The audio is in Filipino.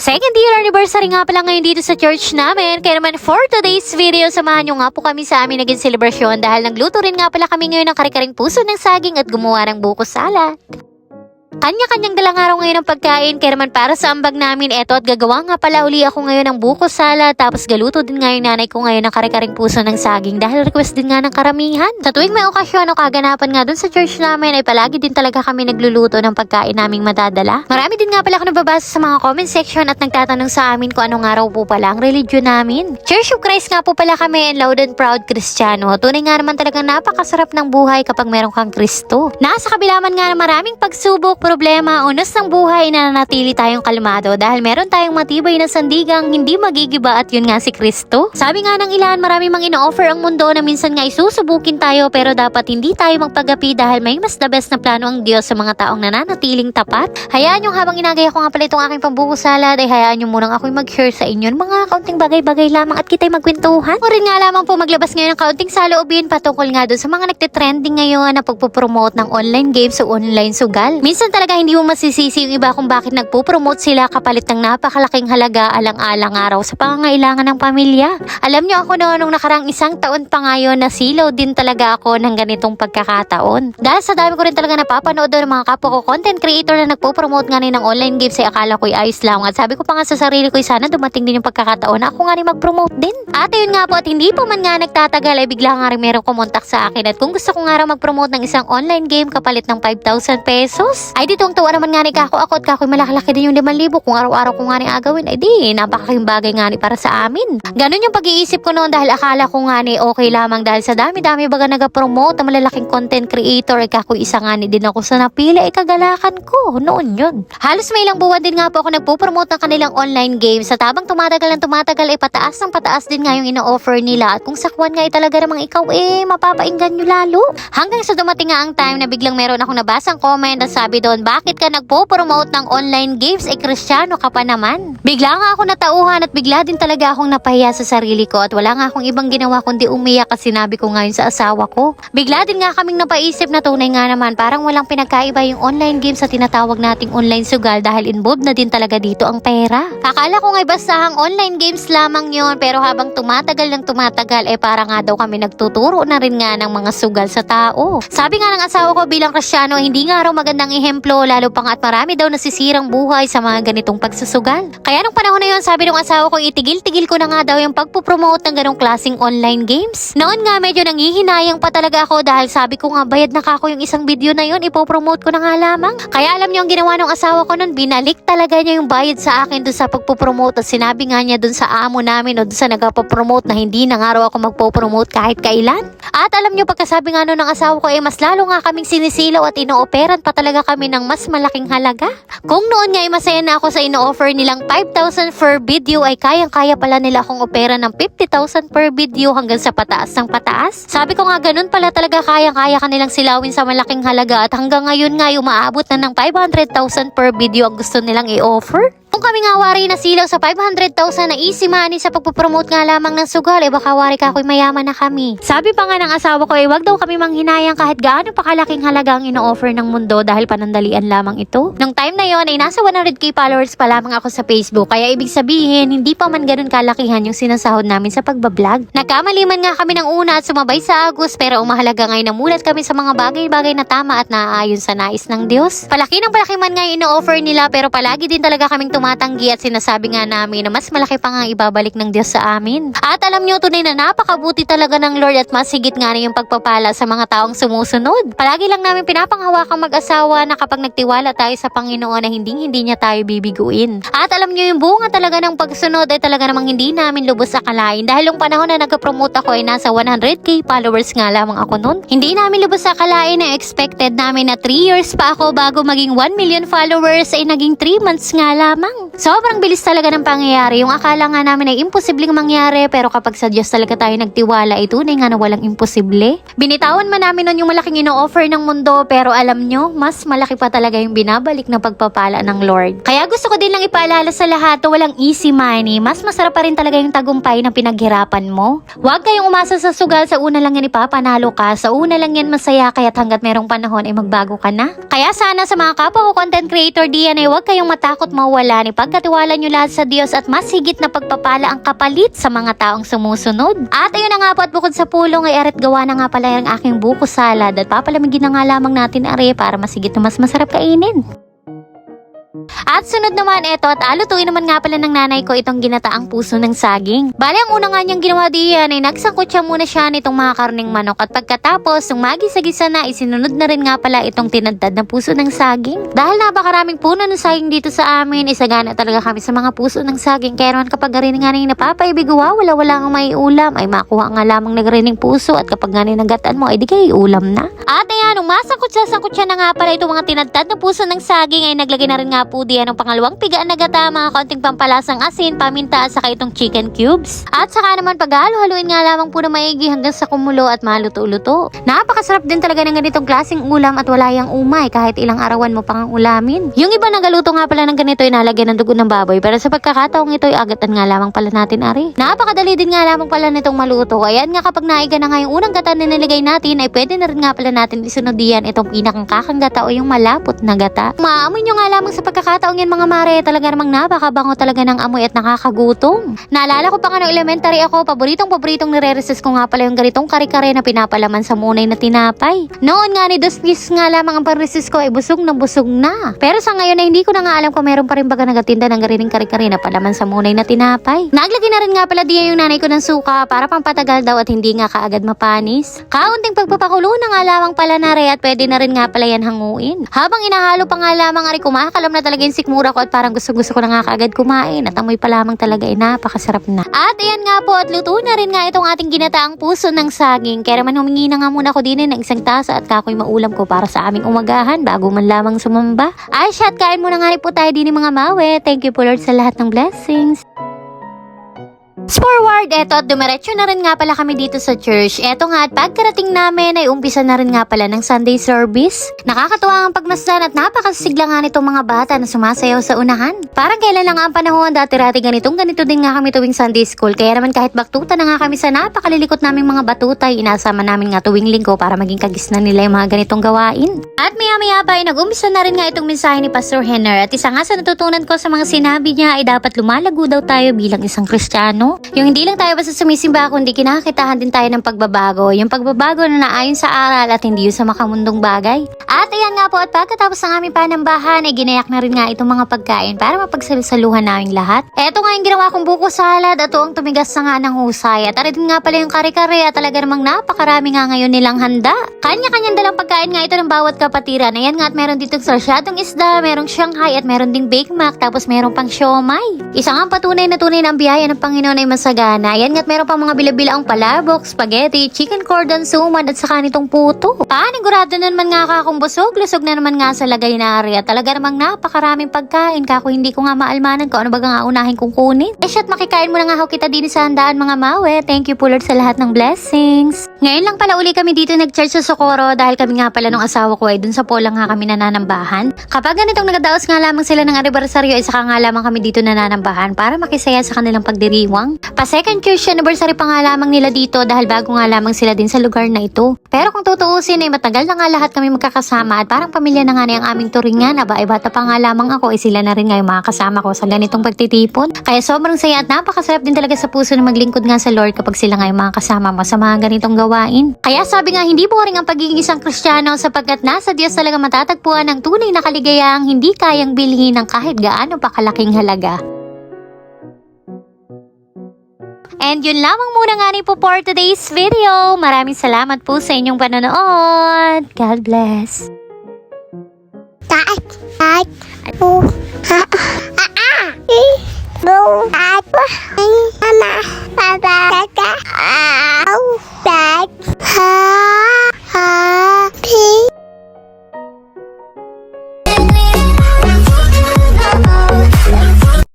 Second year anniversary nga pala ngayon dito sa church namin. Kaya naman for today's video, samahan nyo nga po kami sa amin naging celebration dahil nagluto rin nga pala kami ngayon ng kare-karing puso ng saging at gumawa ng buko salad. Kanya-kanyang dalang araw ngayon ng pagkain, kaya naman para sa ambag namin, eto at gagawa nga pala uli ako ngayon ng buko salad, tapos galuto din nga yung nanay ko ngayon ng kare-karing puso ng saging dahil request din nga ng karamihan. Sa tuwing may okasyon o kaganapan nga dun sa church namin ay palagi din talaga kami nagluluto ng pagkain naming madadala. Marami din nga pala ako nababasa sa mga comment section at nagtatanong sa amin kung anong araw po pala ang religion namin. Church of Christ nga po pala kami and loud and proud Kristiyano. Tunay nga naman talagang napakasarap ng buhay kapag meron kang Kristo. Nasa kabila man nga na maraming pagsubok, problema, unos ng buhay na nanatili tayong kalmado dahil meron tayong matibay na sandigang hindi magigiba at yun nga si Kristo. Sabi nga ng ilan, marami mang ino-offer ang mundo na minsan nga isusubukin tayo pero dapat hindi tayo magpagapi dahil may mas the best na plano ang Diyos sa mga taong nananatiling tapat. Hayaan nyo habang inagaya ko nga pala itong aking pambuko salad ay hayaan nyo munang ako'y mag-share sa inyo ng mga kaunting bagay-bagay lamang at kita'y magkwentuhan. O rin nga lamang po maglabas ngayon ng kaunting saloobin patungkol nga dun sa mga nagtitrending ngayon na pagpupromote ng online games o online sugal. Minsan talaga hindi mo masisisi yung iba kung bakit nagpo-promote sila kapalit ng napakalaking halaga alang-alang araw sa pangangailangan ng pamilya. Alam nyo ako noon nung nakarang isang taon pa ngayon nasilaw din talaga ako ng ganitong pagkakataon. Dahil sa dami ko rin talaga napapanood doon ng mga kapwa ko content creator na nagpo-promote nga rin ng online games ay akala ko'y ayos lang at sabi ko pa nga sa sarili ko sana dumating din yung pagkakataon na ako nga rin mag-promote din. At yun nga po at hindi pa man nga nagtatagal ay bigla nga rin merong kumontak sa akin at kung gusto ko nga rin mag-promote ng isang online game kapalit ng 5,000 pesos ay ditong tuwa naman nga rin ako at kako'y malakalaki din yung 5,000 kung araw-araw ko nga rin agawin ay di napakaking bagay nga rin para sa amin. Ganun yung pag-iisip ko noon dahil akala ko nga rin okay lamang dahil sa dami-dami baga nag-promote na malalaking content creator ay kako'y isa nga rin din ako sa napili ay kagalakan ko noon yun. Halos may ilang buwan din nga po ako nagpo-promote ng kanilang online games at habang tumatagal ng tumatagal ay pataas ng pataas din nga yung ino-offer nila at kung sakwan nga ay talaga namang ikaw mapapainggan nyo lalo. Hanggang sa dumating nga ang time na biglang meron akong nabasang comment na sabi doon, bakit ka nagpo-promote ng online games Kristiyano ka pa naman? Bigla nga ako natauhan at bigla din talaga akong napahiya sa sarili ko at wala nga akong ibang ginawa kundi umiyak kasi sinabi ko ngayon sa asawa ko. Bigla din nga kaming napaisip na tunay nga naman parang walang pinagkaiba yung online games sa tinatawag nating online sugal dahil involved na din talaga dito ang pera. Akala ko nga'y basta ang online games lamang yon pero habang tumatagal ng tumatagal para nga daw kami nagtuturo na rin nga ng mga sugal sa tao. Sabi nga ng asawa ko bilang Kristiyano hindi nga raw magandang ehemplo lalo pa nga at marami daw nasisirang buhay sa mga ganitong pagsusugal. Kaya nung panahon na yon sabi ng asawa ko itigil-tigil ko na nga daw yung pagpupromote ng ganong klaseng online games. Noon nga medyo nanghihinayang pa talaga ako dahil sabi ko nga bayad na kako yung isang video na yon ipopromote ko na nga lamang. Kaya alam niyo ang ginawa ng asawa ko noon binalik talaga niya yung bayad sa akin dun sa pagpupromote at sinabi nga niya dun sa amo namin o dun sa nagpapromote na hindi na nga raw ako magpopromote kahit kailan. At alam niyo pagkasabi nga noon ng asawa ko mas lalo nga kaming sinisilaw at ino-operan pa talaga kami ng mas malaking halaga. Kung noon nga masaya na ako sa ino-offer nilang 5,000 per video ay kayang-kaya pala nila akong opera ng 50,000 per video hanggang sa pataas ng pataas. Sabi ko nga ganun pala talaga kayang-kaya kanilang silawin sa malaking halaga at hanggang ngayon nga umaabot na ng 500,000 per video ang gusto nilang i-offer. Kung kami nga wari na silaw sa 500,000 na easy money sa pagpupromote nga lamang ng sugal, baka wari ka ako'y mayaman na kami. Sabi pa nga ng asawa ko wag daw kami manghinayang kahit gaano pa kalaking halaga ang ino-offer ng mundo dahil panandalian lamang ito. Nung time na yon ay nasa 100k followers pa lamang ako sa Facebook, kaya ibig sabihin hindi pa man ganun kalakihan yung sinasahod namin sa pagbablog. Nagkamali man nga kami ng una at sumabay sa Agos pero umahalaga ngayon na mulat kami sa mga bagay-bagay na tama at naaayon sa nais ng Diyos. Palaki ng palaki man nga yung ino-offer nila pero palagi din talaga kaming tumatanggi at sinasabi nga namin na mas malaki pa nga ibabalik ng Diyos sa amin. At alam nyo tunay na napakabuti talaga ng Lord at mas higit nga na yung pagpapala sa mga taong sumusunod. Palagi lang namin pinapanghawakan mag-asawa na kapag nagtiwala tayo sa Panginoon na hindi niya tayo bibiguin. At alam nyo yung bunga talaga ng pagsunod ay talaga namang hindi namin lubos akalain dahil yung panahon na nag-promote ako ay nasa 100k followers nga lamang ako nun. Hindi namin lubos akalain na expected namin na 3 years pa ako bago maging 1 million followers ay naging 3 months nga lamang. Sobrang bilis talaga ng pangyayari. Yung akala nga namin ay imposibleng mangyari pero kapag sa Diyos talaga tayo nagtiwala ay tunay nga na walang imposible. Binitawan man namin nun yung malaking ino-offer ng mundo pero alam nyo, mas malaki pa talaga yung binabalik na pagpapala ng Lord. Kaya gusto ko din lang ipaalala sa lahat na walang easy money. Mas masarap pa rin talaga yung tagumpay na pinaghirapan mo. Huwag kayong umasa sa sugal, sa una lang yan ipapanalo ka, sa una lang yan masaya kaya't hanggat merong panahon ay magbago ka na. Kaya sana sa mga kapwa ko content creator diyan ay huwag kayong matakot mawala ni pagkatiwala nyo lahat sa Diyos at mas higit na pagpapala ang kapalit sa mga taong sumusunod. At ayun na nga po, at bukod sa pulong ay arit gawa na nga pala yung aking buko salad at papalamigin na nga lamang natin are para masigit na mas masarap kainin. At sunod naman ito at alutuin naman nga pala ng nanay ko itong ginataang puso ng saging. Bale, ang una nga niyang ginawa diyan ay nagsangkot siya muna siya nitong mga karning manok at pagkatapos nung magisa-gisa na isinunod na rin nga pala itong tinadtad na puso ng saging. Dahil napakaraming puno ng saging dito sa amin, isagana talaga kami sa mga puso ng saging. Kaya naman kapag garin nga nang napapaibig wala nga may ulam ay makuha nga lamang nagrining puso at kapag nga nagataan mo ay di kayo ulam na. At ayan, nung sangkot siya na nga pala itong mga tinadtad na puso ng saging ay naglagay na rin nga po diyan ng pangalawang pigaan na gata, mga kaunting pampalasang asin, paminta at saka itong chicken cubes. At saka naman paghalo-haluin nga lamang po na maigi hanggang sa kumulo at maluto-luto. Napakasarap din talaga ng ganitong klaseng ulam at wala yang umay kahit ilang arawan mo pang ulamin. Yung iba nagaluto nga pala ng ganito ay nalagyan ng dugo ng baboy, pero sa pagkakataong ito ay agatan nga lamang pala natin ari. Napakadali din nga lamang pala nitong maluto. Ayan nga kapag naiga na nga yung unang gata na nilagay natin ay pwede na rin nga pala natin isunod diyan itong pinakang kakang gata o yung malapot na gata. Maamoy nyo nga lamang sa pagkakataong yan mga mare, talaga namang napakabango talaga ng amoy at nakakagutom. Naalala ko pa nga nung elementary ako, paboritong nire-resist ko nga pala yung ganitong kare-kare na pinapalaman sa munay na tinapay. Noon nga ni Dosnis nga lamang ang pag-resist ko ay busog na. Pero sa ngayon ay hindi ko na nga alam kung meron pa rin baga nagatinda ng garining kare-kare na palaman sa munay na tinapay. Naglagay na rin nga pala diyan yung nanay ko ng suka para pampatagal daw at hindi nga kaagad mapanis. Kaunting pagpapakulo na nga lamang pala na re at pwede na rin nga pala yan hanguin. Habang inahalo pa nga lamang ari kumakalam na talaga yung sikmura ko at parang gusto ko na nga kaagad kumain at amoy pa lamang talaga ay napakasarap na. At ayan nga po at luto na rin nga itong ating ginataang puso ng saging. Kaya naman humingi na nga muna ako din ng isang tasa at kakoy maulam ko para sa aming umagahan bago man lamang sumamba. Ay siya, at kain muna nga rin po tayo din mga mawe. Thank you po Lord sa lahat ng blessings. Forward, eto at dumiretso na rin nga pala kami dito sa church. Eto nga at pagkarating namin ay umpisa na rin nga pala ng Sunday service. Nakakatuwa ang pagmasdan at napakasigla nga nitong mga bata na sumasayaw sa unahan. Parang kailan lang ang panahon dati-rati ganito din nga kami tuwing Sunday school. Kaya naman kahit baktuta na nga kami sa napakalilikot naming mga batutay, inasama namin nga tuwing linggo para maging kagisnan nila yung mga ganitong gawain. At maya-maya pa ay nag-umpisa na rin nga itong mensahe ni Pastor Henner at isa nga sa natutunan ko sa mga sinabi niya ay dapat lumalago daw tayo bilang isang Kristiyano. Yung hindi lang tayo basta sumisimba kundi kinakitahan din tayo ng pagbabago. Yung pagbabago na naayon sa aral at hindi yung sa makamundong bagay. At ayan nga po at pagkatapos ng aming panambahan ay ginayak na rin nga itong mga pagkain para mapagsalusaluhan naming lahat. Eto nga yung ginawa kong buko salad at tuong tumigas na nga ng husay. At din nga pala yung kare-kare at talaga namang napakarami nga ngayon nilang handa. Kanya-kanyang dalang pagkain nga ito ng bawat kapatiran. Ayan nga at meron dito sarsyadong isda, merong Shanghai at meron ding Bake Mac tapos meron pang siomay. Isang ang patunay na ang biyaya ng Panginoon ay masagana. Ayan nga't meron pang mga bila-bilaang palabok, spaghetti, chicken cordon, suman at saka nitong puto. Panigurado na naman nga kakong busog, lusog na naman nga sa lagay na ari at talaga namang napakaraming pagkain kako hindi ko nga maalmanan ko ano ba nga unahin kong kunin. Shot makikain mo na nga ho kita din sa handaan mga mawe. Thank you po Lord sa lahat ng blessings. Ngayon lang pala uli kami dito nag-church sa Socorro dahil kami nga pala nung asawa ko ay dun sa polang nga kami nananambahan. Kapag ganitong nagadaos nga lamang sila ng anibersaryo ay saka nga lamang kami dito nananambahan para makisaya sa kanilang pagdiriwang. Pa-second church anniversary pa nga lamang nila dito dahil bago nga lamang sila din sa lugar na ito. Pero kung tutuusin ay matagal na nga lahat kami magkakasama at parang pamilya na nga na yung aming turingan. Aba ay bata pa nga lamang ako ay sila na rin nga yung mga kasama ko sa ganitong pagtitipon. Kaya sobrang saya at napakasarap din talaga sa puso na maglingkod nga sa Lord kapag sila nga yung mga kasama mo sa mga ganitong gawain. Kaya sabi nga hindi boring ang pagiging isang Kristiyano sapagkat nasa Diyos talaga matatagpuan ang tunay na kaligayahang hindi kayang bilhin ng kahit gaano pa kalaking halaga. And yun lamang muna nga ni po for today's video. Maraming salamat po sa inyong panonood. God bless. Taat.